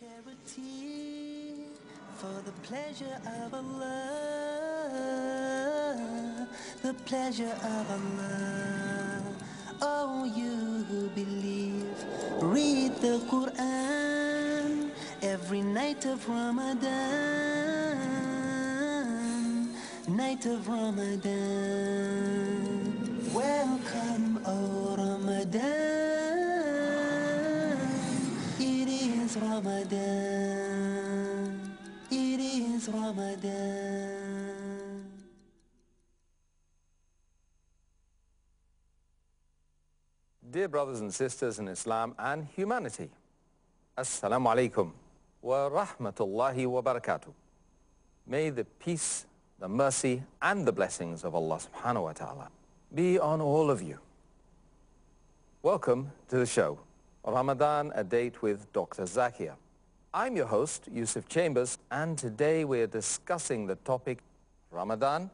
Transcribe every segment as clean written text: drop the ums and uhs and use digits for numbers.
charity for the pleasure of Allah, the pleasure of Allah. Oh, you who believe, read the Quran every night of Ramadan, night of Ramadan. Welcome, O Ramadan. It is Ramadan. It is Ramadan. Dear brothers and sisters in Islam and humanity, Assalamu alaikum wa rahmatullahi wa barakatuh. May the peace, the mercy and the blessings of Allah subhanahu wa ta'ala be on all of you. Welcome to the show, Ramadan, a date with Dr. Zakir. I'm your host, Yusuf Chambers, and today we're discussing the topic Ramadan,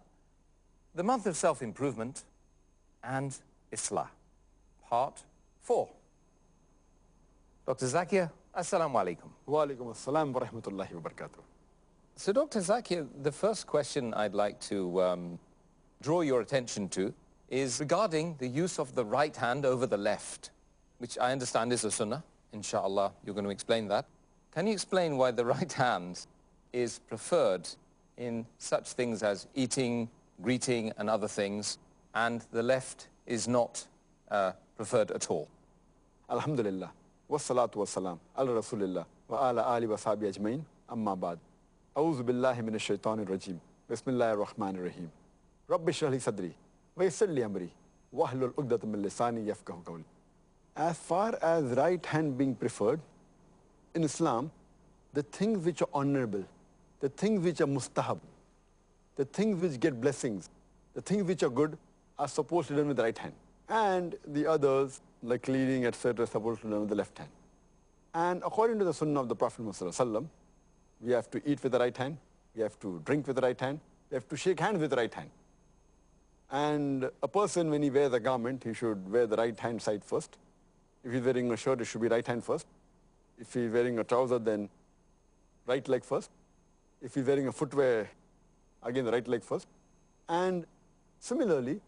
the month of self-improvement, and Islah. Part 4. Dr. Zakir, Assalamu alaikum. Wa alaikum assalam wa rahmatullahi wa barakatuh. So, Dr. Zakir, the first question I'd like to draw your attention to is regarding the use of the right hand over the left, which I understand is a sunnah. Inshallah, you're going to explain that. Can you explain why the right hand is preferred in such things as eating, greeting, and other things, and the left is not preferred at all? Alhamdulillah. Wassalatu wassalam. Ala Rasulillah. Wa ala ali wa sahbihi ajmain. Amma ba'd. A'udhu billahi minash shaitanir rajim. Bismillahir rahmanir rahim. Rabbi shrah li sadri. Wa yassir li amri. Wahlul 'uqdatam min lisani yafqahu qawli. As far as right hand being preferred, in Islam, the things which are honorable, the things which are mustahab, the things which get blessings, the things which are good are supposed to be done with the right hand. And the others, like cleaning, etc., are supposed to be done with the left hand. And according to the sunnah of the Prophet ﷺ, we have to eat with the right hand, we have to drink with the right hand, we have to shake hands with the right hand. And a person, when he wears a garment, he should wear the right hand side first. If he's wearing a shirt, it should be right hand first. If he's wearing a trouser, then right leg first. If he's wearing a footwear, again the right leg first. And similarly,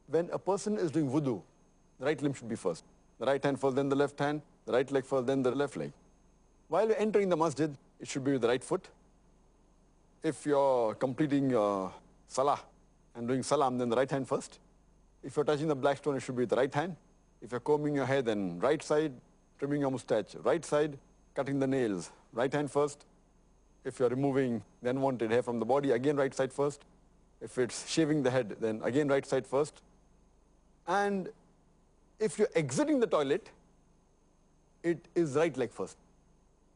when a person is doing wudu, the right limb should be first. The right hand first, then the left hand, the right leg first, then the left leg. While you're entering the masjid, it should be with the right foot. If you're completing your salah and doing salam, then the right hand first. If you're touching the black stone, it should be with the right hand. If you're combing your hair, then right side. Trimming your mustache, right side. Cutting the nails, right hand first. If you're removing the unwanted hair from the body, again right side first. If it's shaving the head, then again right side first. And if you're exiting the toilet, it is right leg first.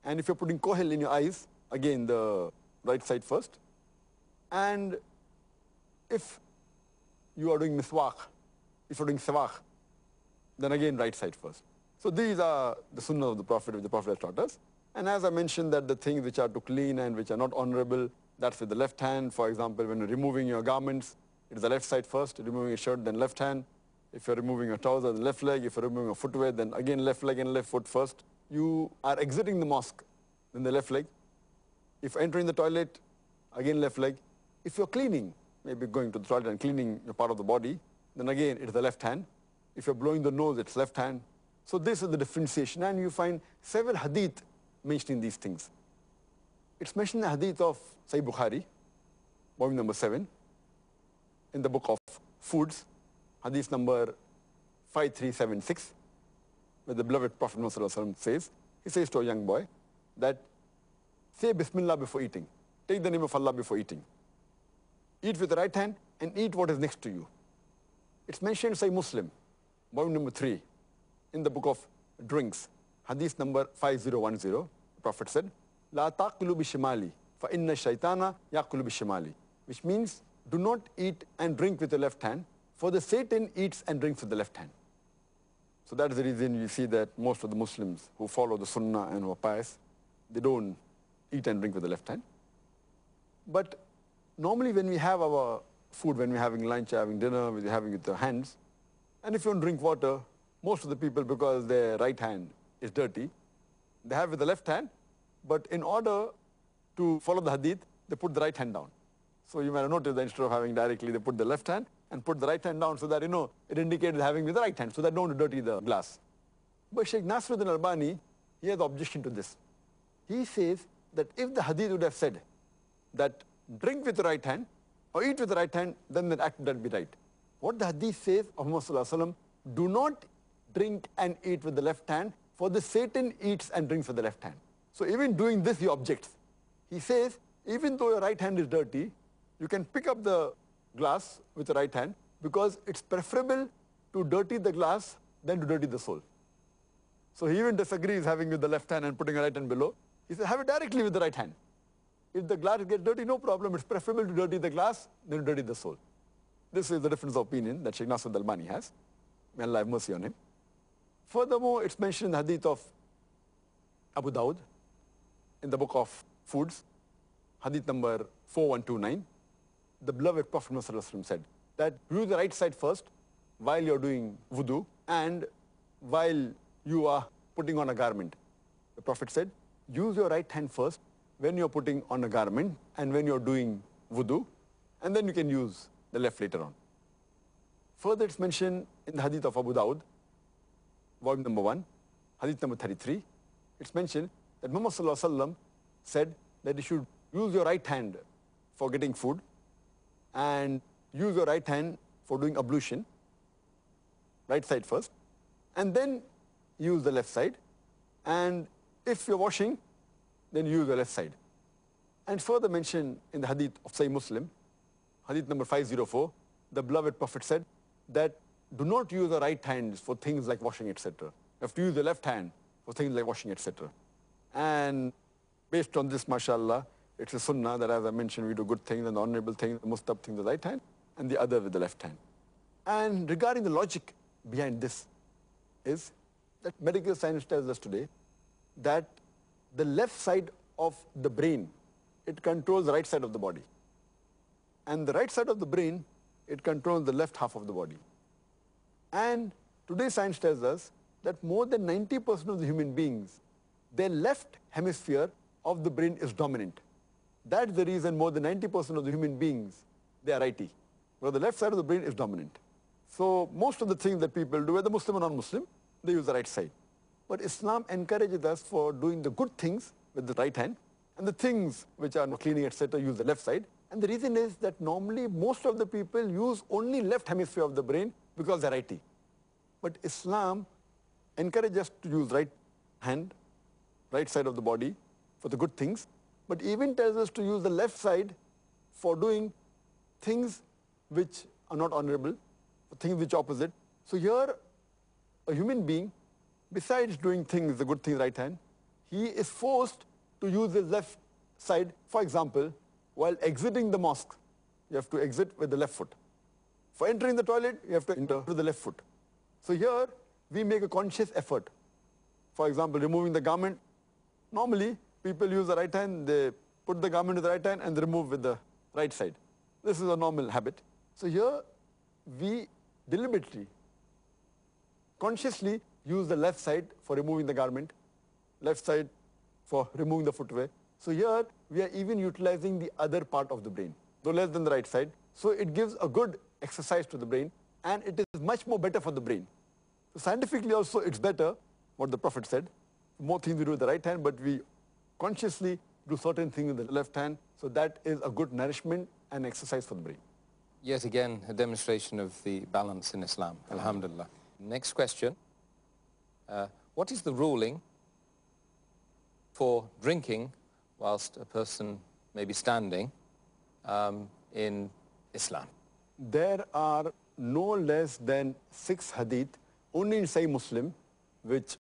And if you're putting kohel in your eyes, again the right side first. And if you are doing miswak, if you're doing sawak, then again right side first. So these are the sunnah of the Prophet, which the Prophet has taught us. And as I mentioned, that the things which are to clean and which are not honorable, that's with the left hand. For example, when you're removing your garments, it's the left side first. Removing a shirt, then left hand. If you're removing a trouser, then left leg. If you're removing a footwear, then again left leg and left foot first. You are exiting the mosque, then the left leg. If entering the toilet, again left leg. If you're cleaning, maybe going to the toilet and cleaning your part of the body, then again it's the left hand. If you're blowing the nose, it's left hand. So this is the differentiation, and you find several hadith mentioning these things. It's mentioned in the hadith of Sahih Bukhari, volume number 7, in the book of foods, hadith number 5376, where the beloved Prophet ﷺ says, he says to a young boy that, say Bismillah before eating. Take the name of Allah before eating. Eat with the right hand and eat what is next to you. It's mentioned in Sahih Muslim, volume number 3, in the book of drinks, hadith number 5010, the Prophet said, La taqulu bishimali, fa inna shaytana yaqulu bishimali, which means, do not eat and drink with the left hand, for the Satan eats and drinks with the left hand. So that is the reason you see that most of the Muslims who follow the sunnah and who are pious, they don't eat and drink with the left hand. But normally when we have our food, when we're having lunch, having dinner, we're having it with the hands, and if you don't drink water, most of the people, because their right hand is dirty, they have with the left hand, but in order to follow the hadith, they put the right hand down. So you might have noticed that instead of having directly, they put the left hand and put the right hand down so that, it indicated having with the right hand, so that don't dirty the glass. But Sheikh Nasruddin Albani, he has objection to this. He says that if the hadith would have said that drink with the right hand or eat with the right hand, then that act would be right. What the hadith says of Muhammad Sallallahu Alaihi Wasallam, do not drink and eat with the left hand, for the Satan eats and drinks with the left hand. So even doing this, he objects. He says, even though your right hand is dirty, you can pick up the glass with the right hand, because it's preferable to dirty the glass than to dirty the soul. So he even disagrees having with the left hand and putting a right hand below. He says, have it directly with the right hand. If the glass gets dirty, no problem. It's preferable to dirty the glass than to dirty the soul. This is the difference of opinion that Sheikh Nasruddin Albani has. May Allah have mercy on him. Furthermore, it's mentioned in the hadith of Abu Dawud, in the book of foods, hadith number 4129, the beloved Prophet Muhammad said that use the right side first while you're doing wudu and while you are putting on a garment. The Prophet said, use your right hand first when you're putting on a garment and when you're doing wudu, and then you can use the left later on. Further, it's mentioned in the hadith of Abu Dawud, volume number 1, hadith number 33. It's mentioned that Muhammad Sallallahu Alaihi Wasallam said that you should use your right hand for getting food and use your right hand for doing ablution, right side first, and then use the left side. And if you're washing, then use the left side. And further mentioned in the hadith of Sahih Muslim, hadith number 504, the beloved Prophet said that do not use the right hand for things like washing, etc. You have to use the left hand for things like washing, etc. And based on this, mashallah, it's a sunnah that, as I mentioned, we do good things and the honorable things, the mustab things with the right hand, and the other with the left hand. And regarding the logic behind this is that medical science tells us today that the left side of the brain, it controls the right side of the body. And the right side of the brain, it controls the left half of the body. And today science tells us that more than 90% of the human beings, their left hemisphere of the brain is dominant. That's the reason more than 90% of the human beings, they are righty, because the left side of the brain is dominant. So most of the things that people do, whether Muslim or non-Muslim, they use the right side. But Islam encourages us for doing the good things with the right hand, and the things which are cleaning, etc., use the left side. And the reason is that normally most of the people use only left hemisphere of the brain because they're righty. But Islam encourages us to use right hand, right side of the body for the good things, but even tells us to use the left side for doing things which are not honorable, things which are opposite. So here, a human being, besides doing things, the good things right hand, he is forced to use his left side. For example, while exiting the mosque, you have to exit with the left foot. For entering the toilet, you have to enter with the left foot. So here, we make a conscious effort. For example, removing the garment. Normally, people use the right hand, they put the garment with the right hand and they remove with the right side. This is a normal habit. So here, we deliberately, consciously use the left side for removing the garment, left side for removing the footwear. So here, we are even utilizing the other part of the brain, though less than the right side. So it gives a good exercise to the brain, and it is much more better for the brain. So scientifically also, it's better, what the Prophet said. More things we do with the right hand, but we consciously do certain things with the left hand. So that is a good nourishment and exercise for the brain. Yet again, a demonstration of the balance in Islam. Alhamdulillah. Next question. What is the ruling for drinking whilst a person may be standing in Islam? There are no less than 6 hadith, only in Sahih Muslim, which